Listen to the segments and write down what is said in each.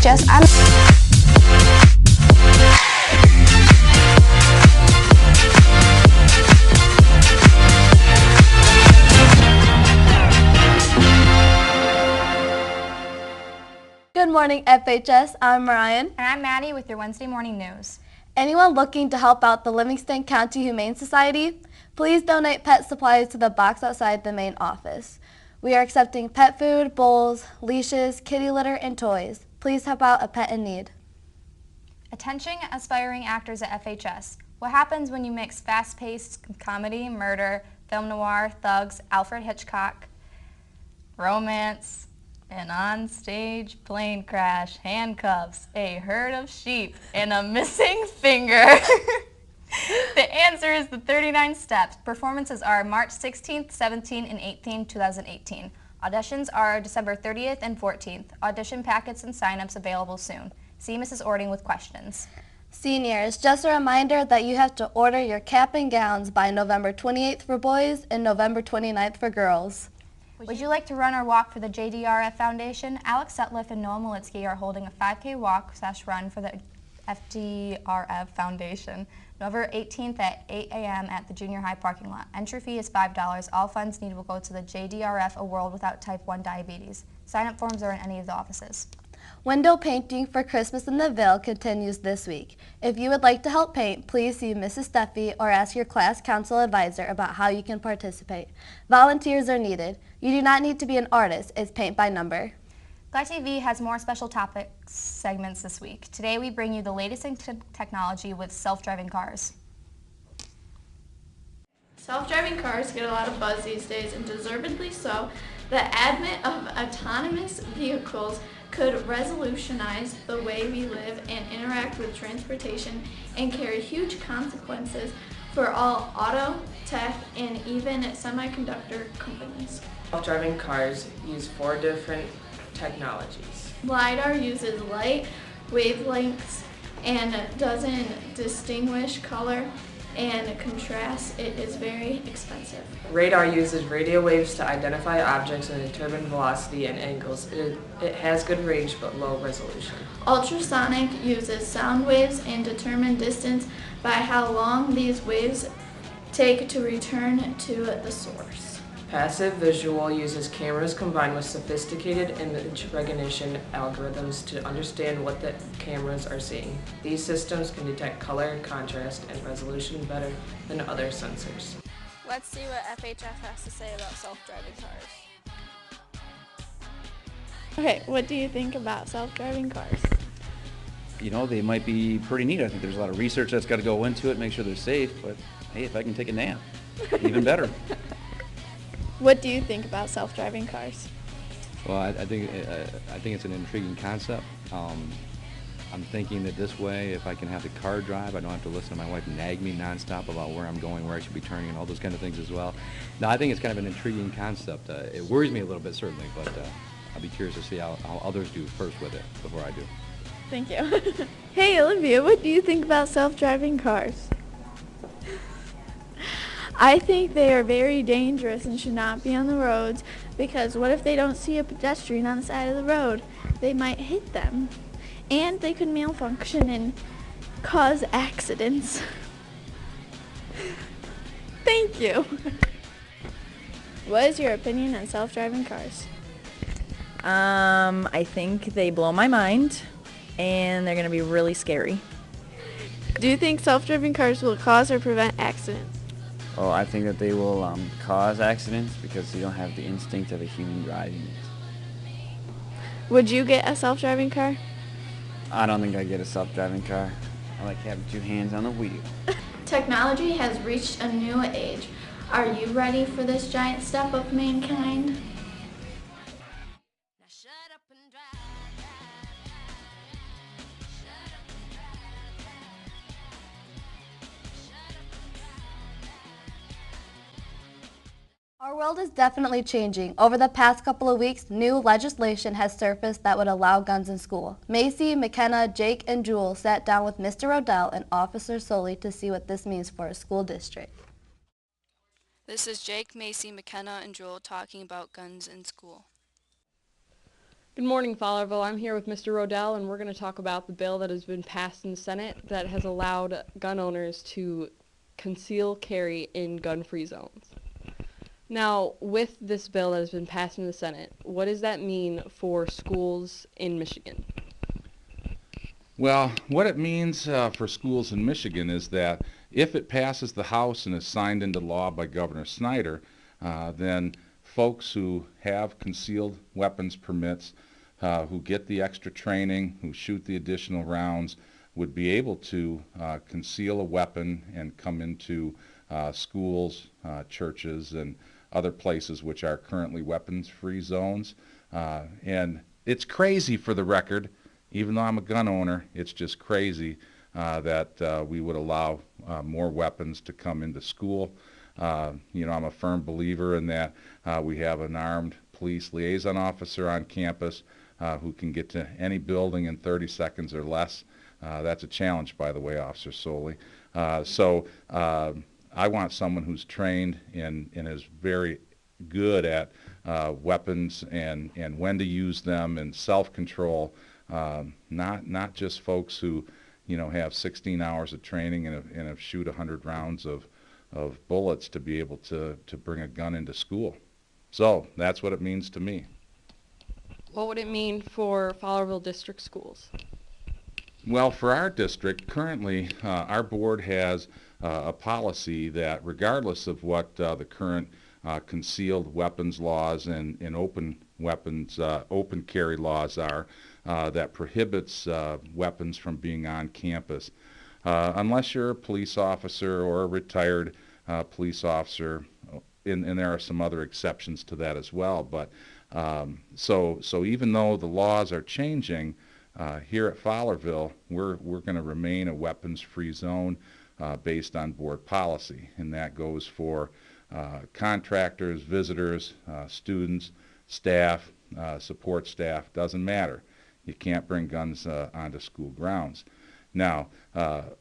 FHS. Good morning, FHS. I'm Ryan. And I'm Maddie with your Wednesday morning news. Anyone looking to help out the Livingston County Humane Society? Please donate pet supplies to the box outside the main office. We are accepting pet food, bowls, leashes, kitty litter, and toys. Please help out a pet in need. Attention aspiring actors at FHS. What happens when you mix fast-paced comedy, murder, film noir, thugs, Alfred Hitchcock, romance, an on-stage plane crash, handcuffs, a herd of sheep, and a missing finger? The answer is the 39 steps. Performances are March 16th, 17th, and 18th, 2018. Auditions are December 30th and 14th. Audition packets and sign-ups available soon. See Mrs. Ording with questions. Seniors, just a reminder that you have to order your cap and gowns by November 28th for boys and November 29th for girls. Would you like to run or walk for the JDRF Foundation? Alex Sutliff and Noah Malitsky are holding a 5K walk/run for the FDRF Foundation, November 18th at 8 a.m. at the junior high parking lot. Entry fee is $5. All funds needed will go to the JDRF, A World Without Type 1 Diabetes. Sign-up forms are in any of the offices. Window painting for Christmas in the Ville continues this week. If you would like to help paint, please see Mrs. Steffi or ask your class council advisor about how you can participate. Volunteers are needed. You do not need to be an artist. It's paint by number. Glad TV has more special topics segments this week. Today we bring you the latest in technology with self-driving cars. Self-driving cars get a lot of buzz these days, and deservedly so. The advent of autonomous vehicles could revolutionize the way we live and interact with transportation and carry huge consequences for all auto, tech, and even semiconductor companies. Self-driving cars use 4 different technologies. LiDAR uses light wavelengths and doesn't distinguish color and contrast. It is very expensive. Radar uses radio waves to identify objects and determine velocity and angles. It has good range but low resolution. Ultrasonic uses sound waves and determine distance by how long these waves take to return to the source. Passive visual uses cameras combined with sophisticated image recognition algorithms to understand what the cameras are seeing. These systems can detect color, contrast, and resolution better than other sensors. Let's see what FHF has to say about self-driving cars. Okay, what do you think about self-driving cars? You know, they might be pretty neat. I think there's a lot of research that's got to go into it, make sure they're safe, but hey, if I can take a nap, even better. What do you think about self-driving cars? Well, I think it's an intriguing concept. I'm thinking that this way, if I can have the car drive, I don't have to listen to my wife nag me nonstop about where I'm going, where I should be turning, and all those kind of things as well. No, I think it's kind of an intriguing concept. It worries me a little bit, certainly, but I'll be curious to see how others do first with it before I do. Thank you. Hey, Olivia, what do you think about self-driving cars? I think they are very dangerous and should not be on the roads, because what if they don't see a pedestrian on the side of the road? They might hit them, and they could malfunction and cause accidents. Thank you. What is your opinion on self-driving cars? I think they blow my mind, and they're going to be really scary. Do you think self-driving cars will cause or prevent accidents? Oh, I think that they will cause accidents because you don't have the instinct of a human driving it. Would you get a self-driving car? I don't think I'd get a self-driving car. I like having 2 hands on the wheel. Technology has reached a new age. Are you ready for this giant step of mankind? Our world is definitely changing. Over the past couple of weeks, new legislation has surfaced that would allow guns in school. Macy, McKenna, Jake, and Jewel sat down with Mr. Rodell and Officer Soley to see what this means for a school district. This is Jake, Macy, McKenna, and Jewel talking about guns in school. Good morning, Fowlerville. I'm here with Mr. Rodell, and we're going to talk about the bill that has been passed in the Senate that has allowed gun owners to conceal carry in gun-free zones. Now, with this bill that has been passed in the Senate, what does that mean for schools in Michigan? Well, what it means for schools in Michigan is that if it passes the House and is signed into law by Governor Snyder, then folks who have concealed weapons permits, who get the extra training, who shoot the additional rounds, would be able to conceal a weapon and come into schools, churches, and other places which are currently weapons-free zones. And it's crazy, for the record. Even though I'm a gun owner, it's just crazy that we would allow more weapons to come into school. I'm a firm believer in that we have an armed police liaison officer on campus who can get to any building in 30 seconds or less. That's a challenge, by the way, Officer Soley. So I want someone who's trained and is very good at weapons and when to use them and self-control. Not just folks who, have 16 hours of training and have shoot 100 rounds of bullets to be able to bring a gun into school. So that's what it means to me. What would it mean for Fowlerville District schools? Well, for our district, currently our board has a policy that regardless of what the current concealed weapons laws and open weapons, open carry laws are, that prohibits weapons from being on campus. Unless you're a police officer or a retired police officer, and there are some other exceptions to that as well. But so even though the laws are changing, here at Fowlerville, we're going to remain a weapons-free zone based on board policy, and that goes for contractors, visitors, students, staff, support staff, doesn't matter. You can't bring guns onto school grounds. Now,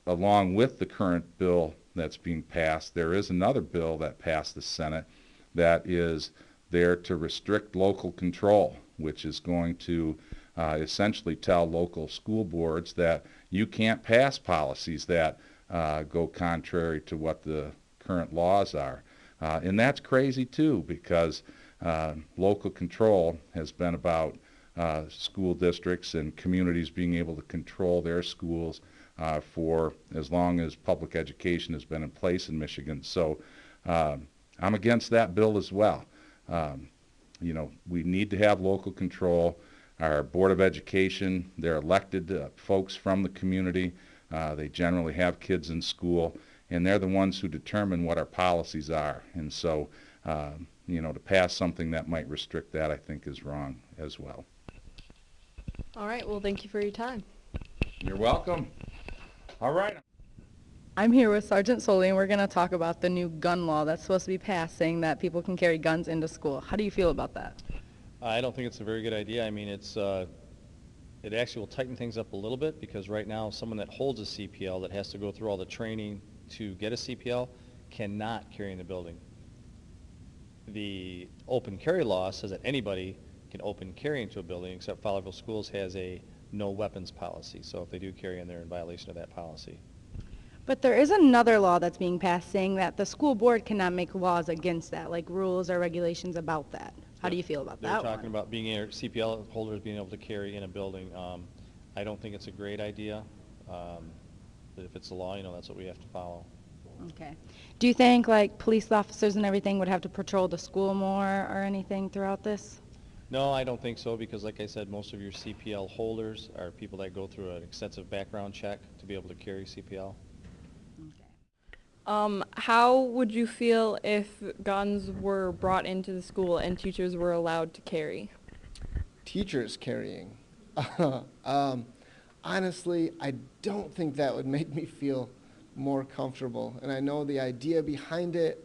along with the current bill that's being passed, there is another bill that passed the Senate that is there to restrict local control, which is going to essentially tell local school boards that you can't pass policies that go contrary to what the current laws are. And that's crazy too, because local control has been about school districts and communities being able to control their schools for as long as public education has been in place in Michigan. So I'm against that bill as well. We need to have local control. Our Board of Education, they're elected folks from the community. They generally have kids in school, and they're the ones who determine what our policies are. And so, to pass something that might restrict that, I think is wrong as well. All right, well, thank you for your time. You're welcome. All right. I'm here with Sergeant Soley, and we're going to talk about the new gun law that's supposed to be passed, saying that people can carry guns into school. How do you feel about that? I don't think it's a very good idea. I mean, it actually will tighten things up a little bit, because right now someone that holds a CPL that has to go through all the training to get a CPL cannot carry in the building. The open carry law says that anybody can open carry into a building, except Fowlerville Schools has a no weapons policy. So if they do carry in, they're in violation of that policy. But there is another law that's being passed saying that the school board cannot make laws against that, like rules or regulations about that. How do you feel about that? They're talking about CPL holders being able to carry in a building. I don't think it's a great idea, but if it's the law, that's what we have to follow. Okay. Do you think like police officers and everything would have to patrol the school more or anything throughout this? No, I don't think so, because like I said, most of your CPL holders are people that go through an extensive background check to be able to carry CPL. How would you feel if guns were brought into the school and teachers were allowed to carry? Teachers carrying. Honestly, I don't think that would make me feel more comfortable. And I know the idea behind it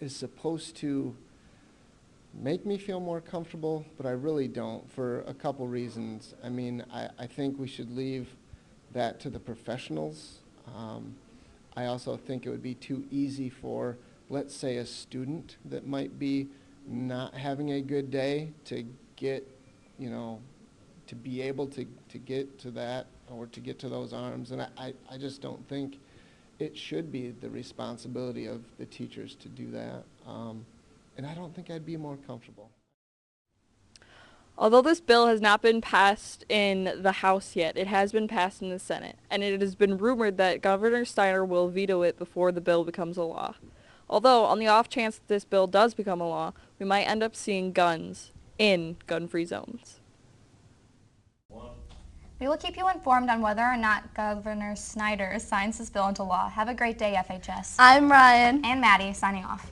is supposed to make me feel more comfortable, but I really don't, for a couple reasons. I mean, I think we should leave that to the professionals. I also think it would be too easy for, let's say, a student that might be not having a good day to get you know, to be able to get to that or to get to those arms. And I just don't think it should be the responsibility of the teachers to do that. And I don't think I'd be more comfortable. Although this bill has not been passed in the House yet, it has been passed in the Senate, and it has been rumored that Governor Steiner will veto it before the bill becomes a law. Although, on the off chance that this bill does become a law, we might end up seeing guns in gun-free zones. We will keep you informed on whether or not Governor Snyder signs this bill into law. Have a great day, FHS. I'm Ryan. And Maddie, signing off.